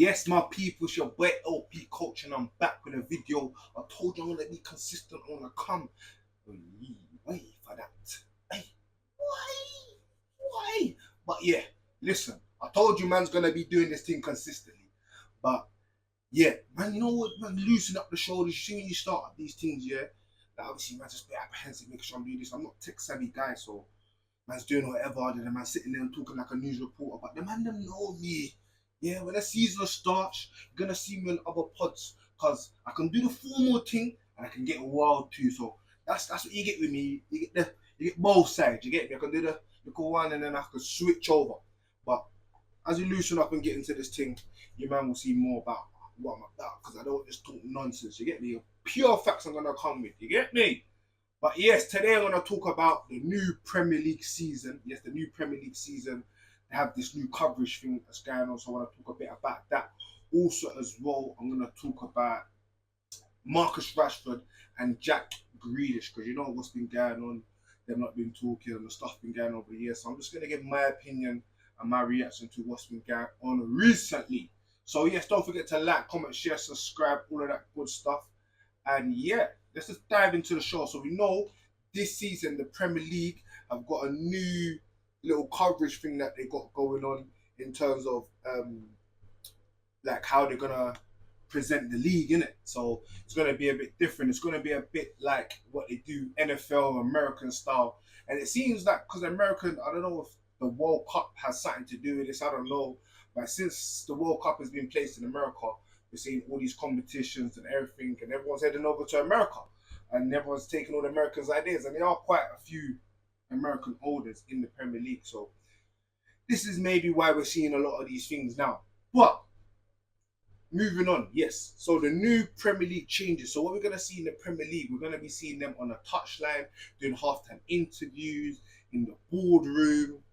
Yes, my people, it's your boy LP Coach, and I'm back with a video. I told you I'm gonna be consistent on the come. Wait for that. Hey, why? But yeah, listen, I told you man's gonna be doing this thing consistently. But yeah, man, you know what, man, loosen up the shoulders. You see when you start up these things, yeah. Like obviously, man, just be apprehensive, make sure I'm doing this. I'm not tech savvy guy, so man's doing whatever, and the man sitting there and talking like a news reporter. But the man them know me. Yeah, when the season starts, you're gonna see me on other pods because I can do the formal thing and I can get wild too. So that's what you get with me. You get both sides. You get me. I can do the little one and then I can switch over. But as you loosen up and get into this thing, your man will see more about what I'm about because I don't just talk nonsense. You get me? Pure facts I'm gonna come with. You get me? But yes, today I'm going to talk about the new Premier League season. Yes, the new Premier League season. They have this new coverage thing that's going on, so I want to talk a bit about that. Also, as well, I'm going to talk about Marcus Rashford and Jack Grealish, because you know what's been going on. They've not been talking and the stuff been going on over the years. So I'm just going to give my opinion and my reaction to what's been going on recently. So yes, don't forget to like, comment, share, subscribe, all of that good stuff. And yeah, let's just dive into the show. So we know this season the Premier League have got a new little coverage thing that they got going on in terms of like how they're gonna present the league, innit? So it's gonna be a bit different. It's gonna be a bit like what they do NFL American style. And it seems like because American, I don't know if the World Cup has something to do with this, I don't know. But since the World Cup has been placed in America, we're seeing all these competitions and everything, and everyone's heading over to America, and everyone's taking all the Americans' ideas, and there are quite a few American owners in the Premier League. So this is maybe why we're seeing a lot of these things now. But moving on, yes. So the new Premier League changes. So what we're gonna see in the Premier League, we're gonna be seeing them on a touchline, doing halftime interviews in the boardroom,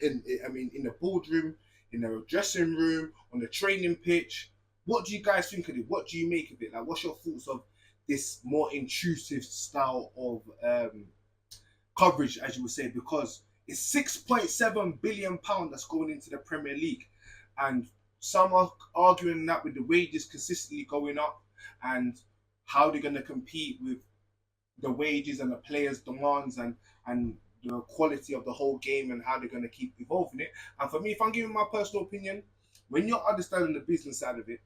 in the boardroom, in the dressing room, on the training pitch. What do you guys think of it? What do you make of it? Like, what's your thoughts of this more intrusive style of coverage, as you would say? Because it's £6.7 billion that's going into the Premier League, and some are arguing that with the wages consistently going up and how they're going to compete with the wages and the players' demands and the quality of the whole game and how they're going to keep evolving it. And for me, if I'm giving my personal opinion, when you're understanding the business side of it,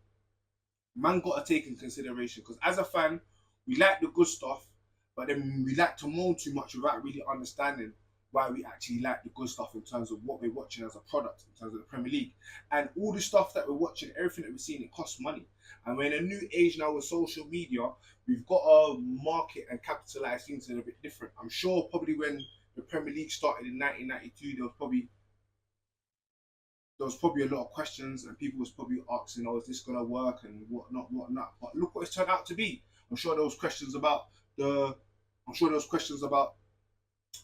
man got to take in consideration, because as a fan, we like the good stuff, but then we like to moan too much without really understanding why we actually like the good stuff in terms of what we're watching as a product, in terms of the Premier League. And all the stuff that we're watching, everything that we're seeing, it costs money. And we're in a new age now with social media, we've got to market and capitalize things in a bit different. I'm sure probably when the Premier League started in 1992, there was probably a lot of questions, and people was probably asking, "Oh, is this gonna work?" and whatnot. But look what it's turned out to be. I'm sure there was questions about the. I'm sure there was questions about.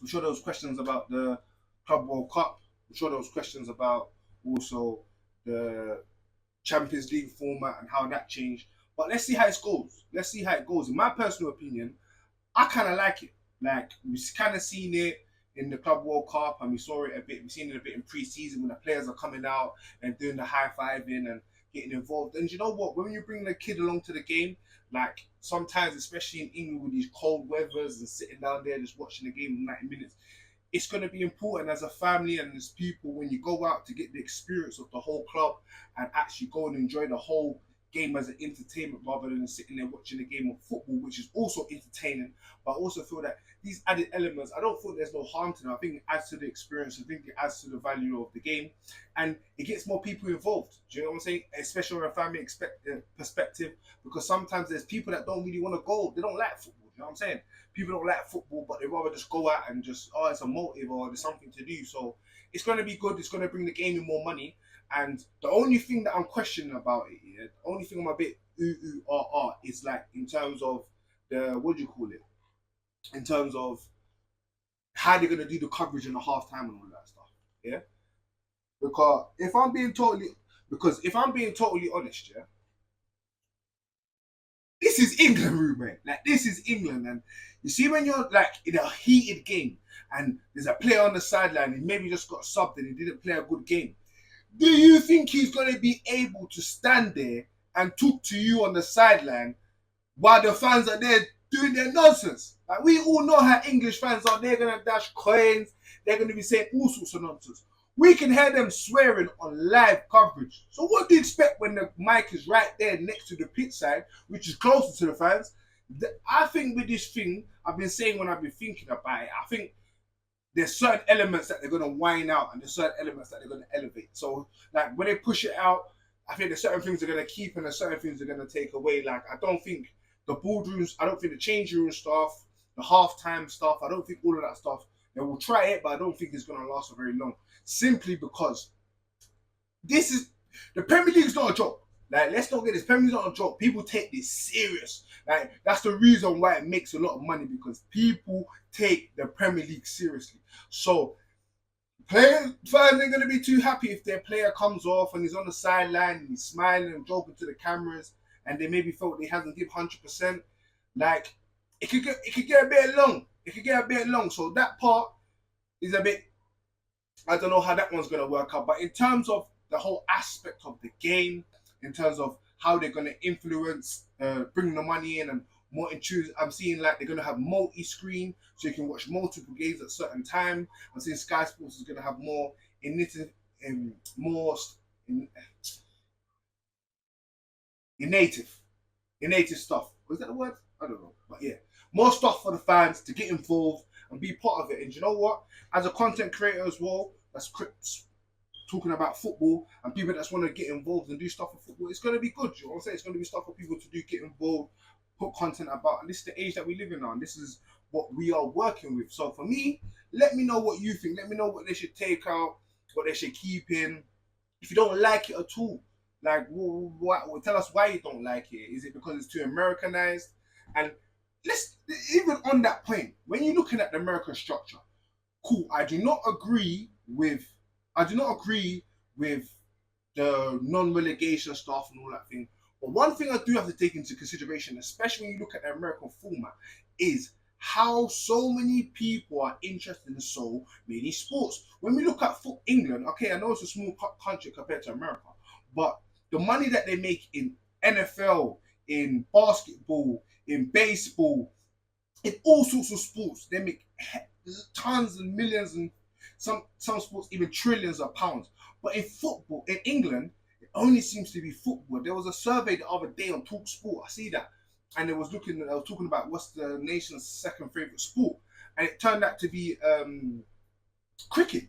I'm sure there was questions about the Club World Cup. I'm sure there was questions about also the Champions League format and how that changed. But let's see how it goes. Let's see how it goes. In my personal opinion, I kind of like it. Like, we've kind of seen it in the Club World Cup, and we saw it a bit. We've seen it a bit in pre-season when the players are coming out and doing the high-fiving and getting involved. And you know what? When you bring the kid along to the game, like sometimes, especially in England with these cold weathers and sitting down there just watching the game in 90 minutes, it's going to be important as a family and as people when you go out to get the experience of the whole club and actually go and enjoy the whole game as an entertainment rather than sitting there watching a game of football, which is also entertaining. But I also feel that these added elements, I don't think there's no harm to them. I think it adds to the experience. I think it adds to the value of the game, and it gets more people involved. Do you know what I'm saying? Especially from a family perspective, because sometimes there's people that don't really want to go. They don't like football. You know what I'm saying? People don't like football, but they rather just go out and just, oh, it's a motive or there's something to do. So it's going to be good. It's going to bring the game in more money. And the only thing that I'm questioning about it, yeah, the only thing I'm a bit is like in terms of the, what do you call it? In terms of how they're going to do the coverage in the halftime and all that stuff. Yeah? Because if I'm being totally honest, yeah, this is England, Ruben. Like, this is England. And you see when you're like in a heated game and there's a player on the sideline and maybe just got subbed and he didn't play a good game, Do you think he's going to be able to stand there and talk to you on the sideline while the fans are there doing their nonsense? Like, we all know how English fans are. They're going to dash coins. They're going to be saying all sorts of nonsense. We can hear them swearing on live coverage. So what do you expect when the mic is right there next to the pitch side, which is closer to the fans? I think with this thing, I've been saying when I've been thinking about it, I think there's certain elements that they're going to whine out and there's certain elements that they're going to elevate. So, like, when they push it out, I think there's certain things they're going to keep and there's certain things they're going to take away. Like, I don't think the boardrooms, I don't think the change room stuff, the halftime stuff, I don't think all of that stuff, they will try it, but I don't think it's going to last for very long. Simply because the Premier League's not a joke. Like, let's not get this. Premier League's not a joke. People take this serious. Like, that's the reason why it makes a lot of money, because people take the Premier League seriously. So, fans ain't going to be too happy if their player comes off and he's on the sideline and he's smiling and joking to the cameras and they maybe felt they hasn't give 100%. Like, it could get a bit long. It could get a bit long. So that part is a bit, I don't know how that one's going to work out. But in terms of the whole aspect of the game, in terms of how they're going to influence, bring the money in and more intrusive, I'm seeing like they're going to have multi-screen, so you can watch multiple games at a certain time. I'm seeing Sky Sports is going to have more native stuff. Was that the word? I don't know. But yeah, more stuff for the fans to get involved and be part of it. And you know what? As a content creator as well, that's talking about football and people that want to get involved and do stuff for football, it's going to be good. You know what I'm saying? It's going to be stuff for people to do, get involved, put content about. And this is the age that we live in now. And this is what we are working with. So for me, let me know what you think. Let me know what they should take out, what they should keep in. If you don't like it at all, like, tell us why you don't like it. Is it because it's too Americanized? And let's, even on that point, when you're looking at the American structure, cool, I do not agree with the non-relegation stuff and all that thing. But one thing I do have to take into consideration, especially when you look at the American format, is how so many people are interested in so many sports. When we look at England, okay, I know it's a small country compared to America, but the money that they make in NFL, in basketball, in baseball, in all sorts of sports, they make tons and millions, and some sports even trillions of pounds. But in football, in England, it only seems to be football. There was a survey the other day on Talk Sport. I see that, and I was talking about what's the nation's second favorite sport, and it turned out to be cricket.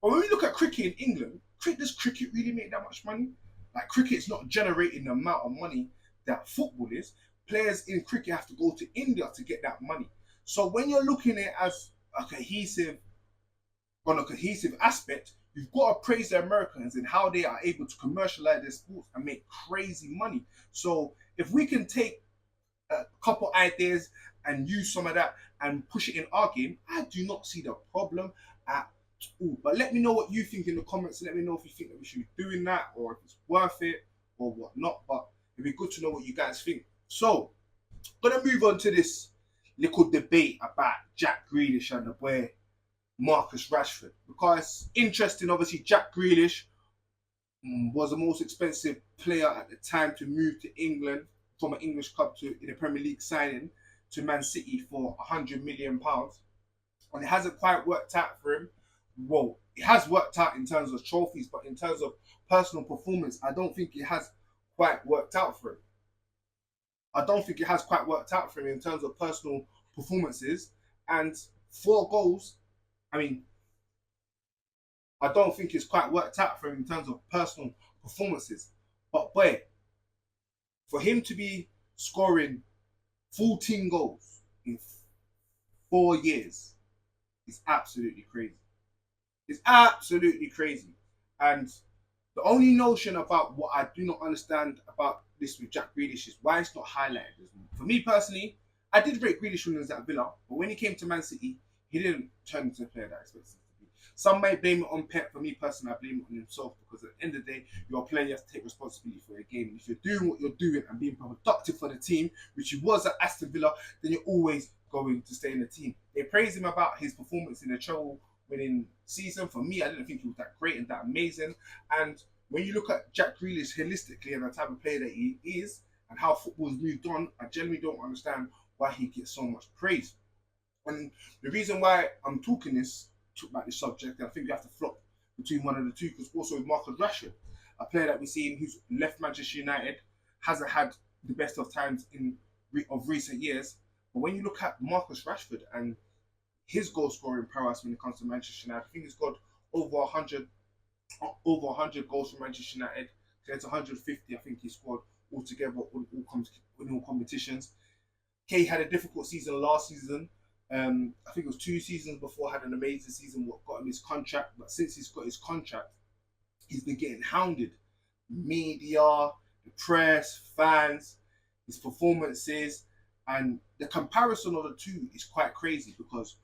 But when we look at cricket in England, does cricket really make that much money? Like, cricket is not generating the amount of money that football is. Players in cricket have to go to India to get that money. So when you're looking at it as a cohesive aspect, you've got to praise the Americans and how they are able to commercialize their sports and make crazy money. So if we can take a couple ideas and use some of that and push it in our game, I do not see the problem at all. But let me know what you think in the comments. Let me know if you think that we should be doing that or if it's worth it or whatnot. But it'd be good to know what you guys think. So, gonna move on to this little debate about Jack Grealish and the boy Marcus Rashford, because interesting. Obviously, Jack Grealish was the most expensive player at the time to move to England from an English club in a Premier League signing to Man City for £100 million, and it hasn't quite worked out for him. Well, it has worked out in terms of trophies, but in terms of personal performance, I don't think it has quite worked out for him. I don't think it has quite worked out for him in terms of personal performances. And 4 goals, I mean, I don't think it's quite worked out for him in terms of personal performances. But boy, for him to be scoring 14 goals in 4 years is absolutely crazy. It's absolutely crazy. And the only notion about what I do not understand about this with Jack Grealish is why it's not highlighted. For me personally, I did rate Grealish when he was at Villa, but when he came to Man City, he didn't turn into a player that I expected him to be. Some may blame it on Pep. For me personally, I blame it on himself, because at the end of the day, you're a player, you have to take responsibility for your game. And if you're doing what you're doing and being productive for the team, which he was at Aston Villa, then you're always going to stay in the team. They praise him about his performance in the treble winning season. For me, I didn't think he was that great and that amazing. And when you look at Jack Grealish holistically and the type of player that he is and how football's moved on, I generally don't understand why he gets so much praise. And the reason why I'm talking about this subject, and I think we have to flop between one of the two, because also with Marcus Rashford, a player that we've seen who's left Manchester United, hasn't had the best of times of recent years. But when you look at Marcus Rashford and his goal scoring prowess when it comes to Manchester United, I think he's got over 100 goals for Manchester United, compared to 150. I think he scored altogether in all competitions. Kay had a difficult season last season. I think it was 2 seasons before, had an amazing season, what got him his contract. But since he's got his contract, he's been getting hounded. Media, the press, fans, his performances, and the comparison of the two is quite crazy because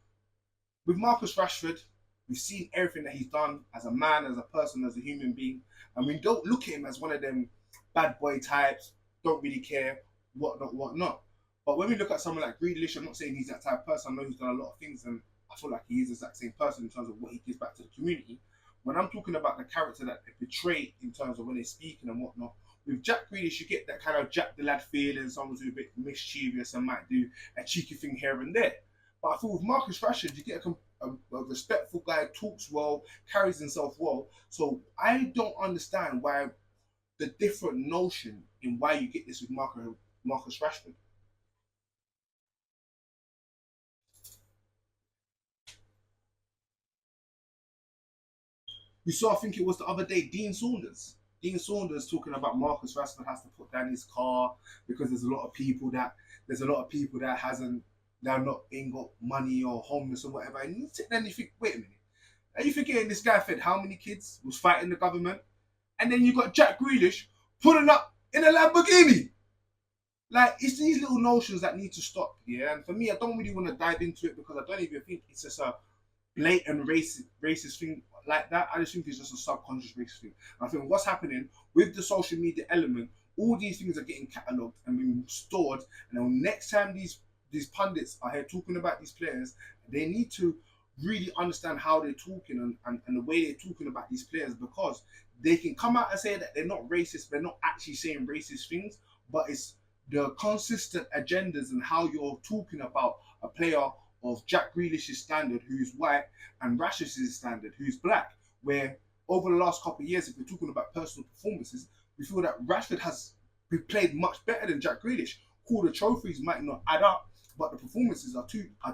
with Marcus Rashford, we've seen everything that he's done as a man, as a person, as a human being, and we don't look at him as one of them bad boy types, don't really care, whatnot. But when we look at someone like Grealish, I'm not saying he's that type of person. I know he's done a lot of things, and I feel like he is the exact same person in terms of what he gives back to the community. When I'm talking about the character that they portray in terms of when they're speaking and whatnot, with Jack Grealish, you get that kind of Jack the Lad feeling, someone who's a bit mischievous and might do a cheeky thing here and there. But I feel with Marcus Rashford, you get a respectful guy, talks well, carries himself well. So I don't understand why the different notion in why you get this with Marcus Rashford. We saw, I think it was the other day, Dean Saunders. Dean Saunders talking about Marcus Rashford has to put down his car because there's a lot of people that hasn't they're not ain't got money or homeless or whatever. And you sit there and you think, wait a minute. Are you forgetting this guy fed how many kids, was fighting the government? And then you got Jack Grealish pulling up in a Lamborghini. Like, it's these little notions that need to stop, yeah? And for me, I don't really want to dive into it because I don't even think it's just a blatant racist thing like that. I just think it's just a subconscious racist thing. And I think what's happening with the social media element, all these things are getting catalogued and being stored. And then next time these pundits are here talking about these players, they need to really understand how they're talking and the way they're talking about these players, because they can come out and say that they're not racist, they're not actually saying racist things, but it's the consistent agendas and how you're talking about a player of Jack Grealish's standard, who's white, and Rashford's standard, who's black, where over the last couple of years, if we're talking about personal performances, we feel that Rashford has played much better than Jack Grealish. Cool, the trophies might not add up, but the performances are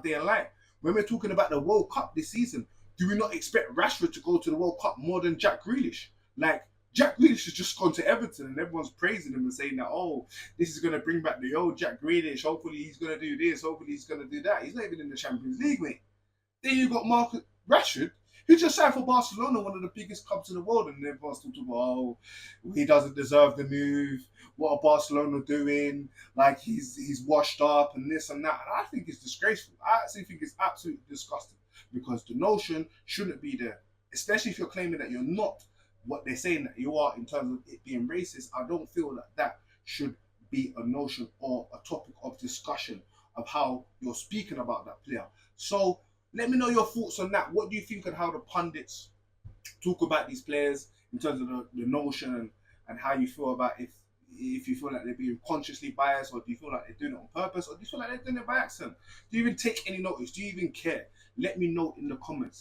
they alike. When we're talking about the World Cup this season, do we not expect Rashford to go to the World Cup more than Jack Grealish? Like, Jack Grealish has just gone to Everton and everyone's praising him and saying that, oh, this is going to bring back the old Jack Grealish. Hopefully he's going to do this. Hopefully he's going to do that. He's not even in the Champions League, mate. Then you've got Marcus Rashford, who just signed for Barcelona, one of the biggest clubs in the world, and everyone's talking about, oh, he doesn't deserve the move. What are Barcelona doing? Like, he's washed up and this and that. And I think it's disgraceful. I actually think it's absolutely disgusting because the notion shouldn't be there, especially if you're claiming that you're not what they're saying that you are in terms of it being racist. I don't feel that that should be a notion or a topic of discussion of how you're speaking about that player. So let me know your thoughts on that. What do you think on how the pundits talk about these players in terms of the notion and how you feel about if you feel like they're being consciously biased, or do you feel like they're doing it on purpose, or do you feel like they're doing it by accident? Do you even take any notice? Do you even care? Let me know in the comments.